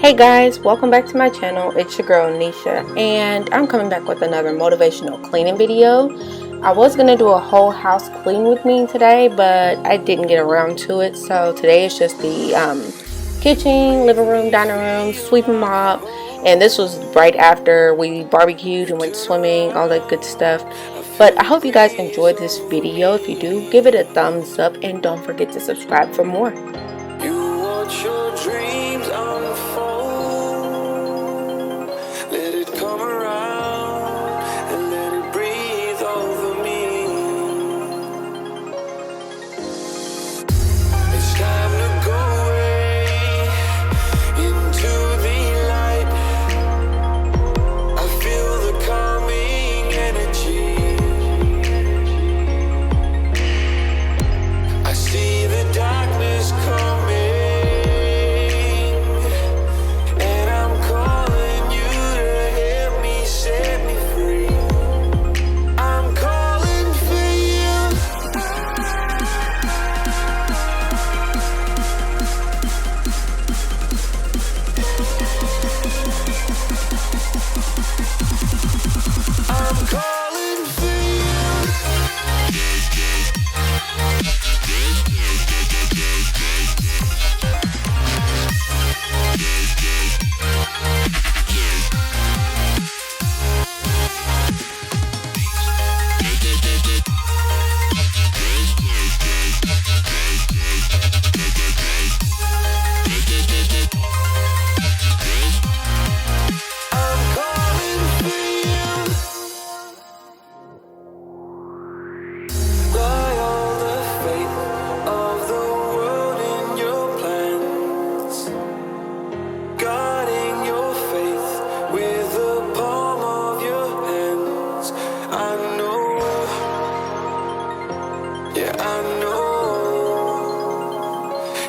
Hey guys, welcome back to my channel. It's your girl Nisha, and I'm coming back with another motivational cleaning video. I was gonna do a whole house clean with me today, but I didn't get around to it. So today is just the kitchen, living room, dining room, sweep and mop. And this was right after we barbecued and went swimming, all that good stuff. But I hope you guys enjoyed this video. If you do, give it a thumbs up and don't forget to subscribe for more. You watch your dreams unfold. Let it come around and let it breathe over me. It's time to go away into the light. I feel the calming energy. I see the darkness coming.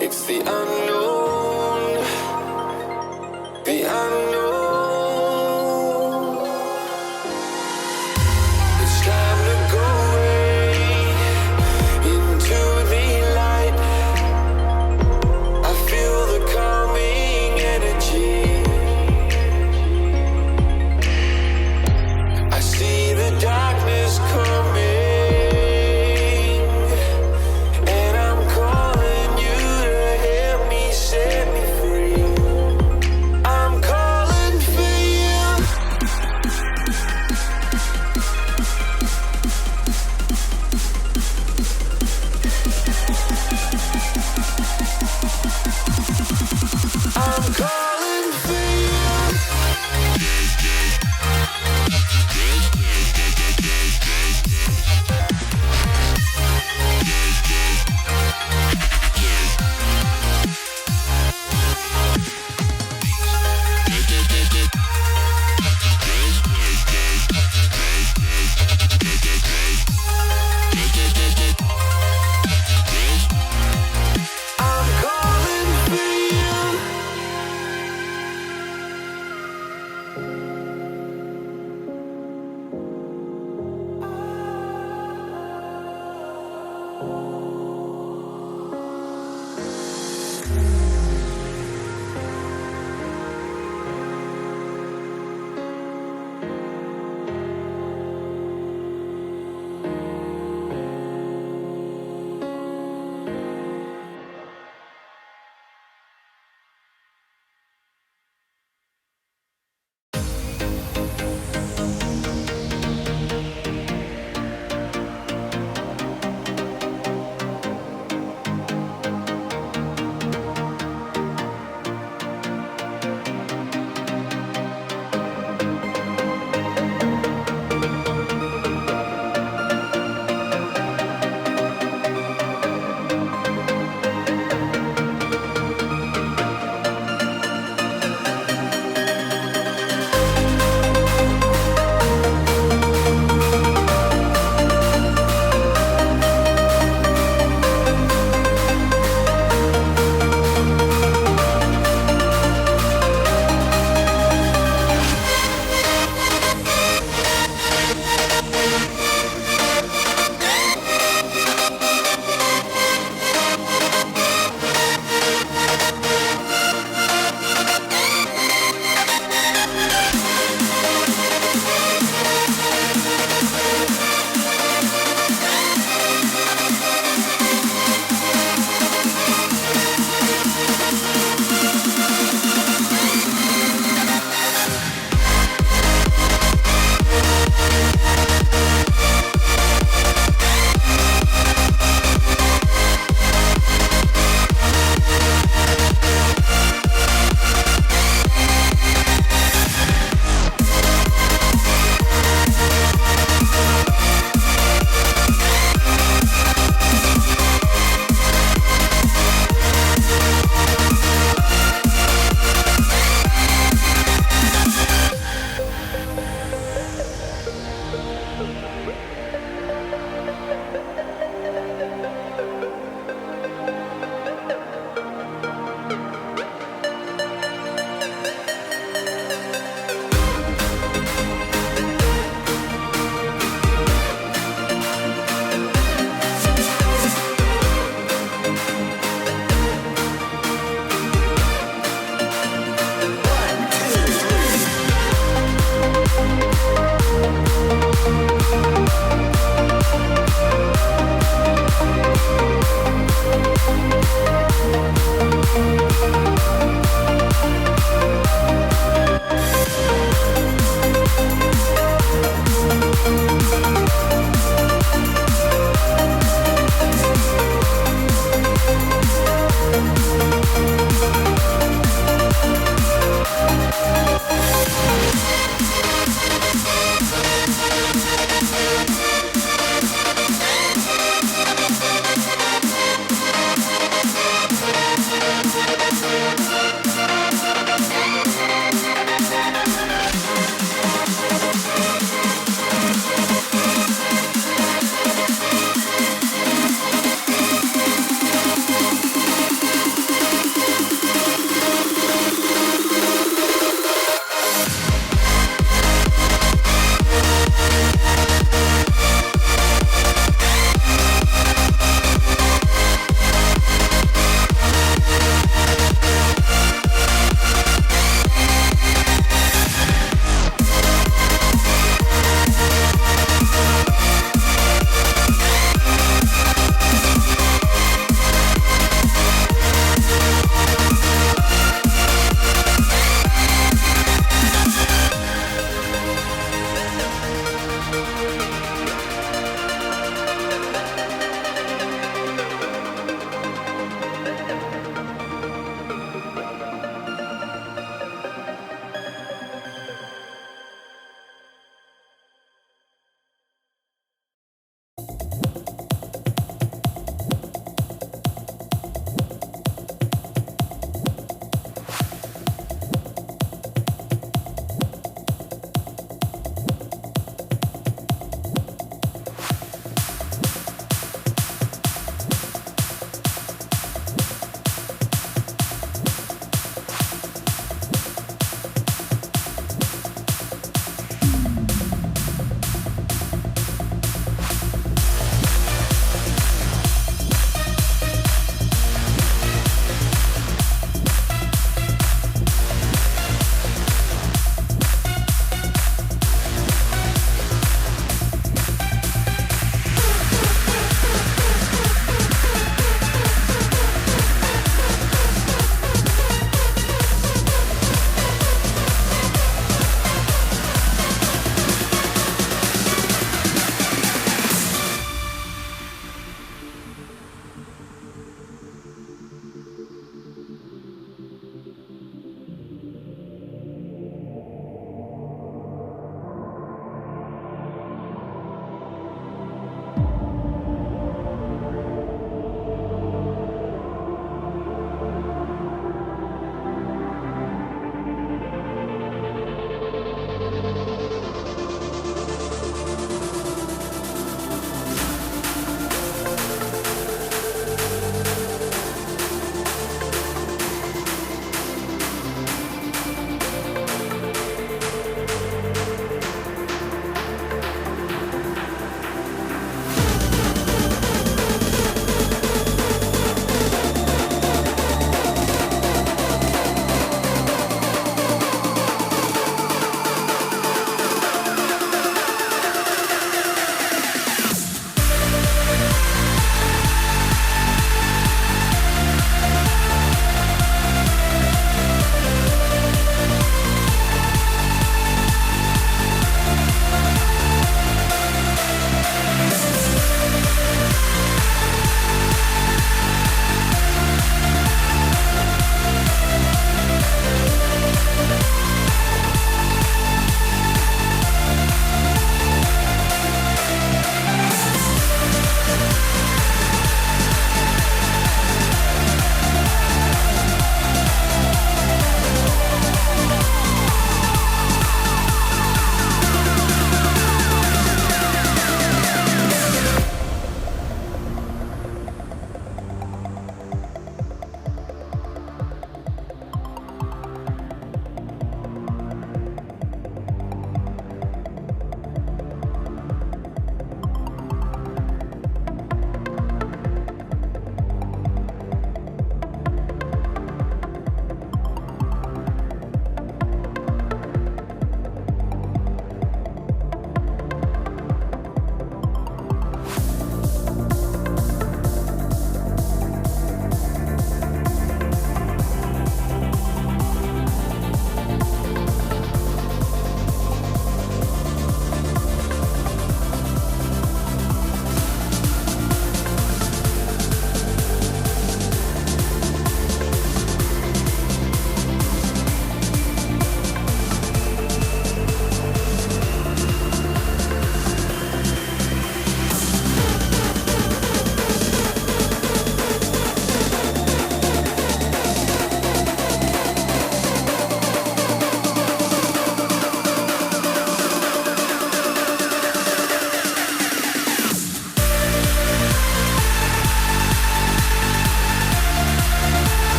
It's the unknown, the unknown. It's time to go away into the light. I feel the calming energy. I see the darkness coming. I'm calling for you.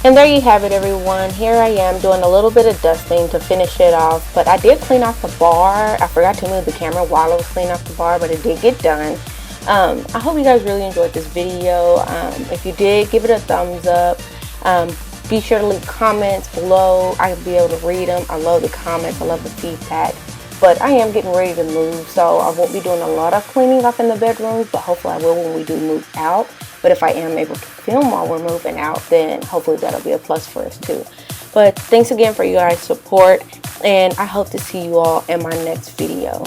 And there you have it, everyone. Here I am doing a little bit of dusting to finish it off, but I did clean off the bar. I forgot to move the camera while I was cleaning off the bar, but it did get done. I hope you guys really enjoyed this video. If you did, give it a thumbs up. Be sure to leave comments below. I'll be able to read them. I love the comments. I love the feedback. But I am getting ready to move, so I won't be doing a lot of cleaning up in the bedrooms, but hopefully I will when we do move out. But if I am able to film while we're moving out, then hopefully that'll be a plus for us too. But thanks again for you guys' support, and I hope to see you all in my next video.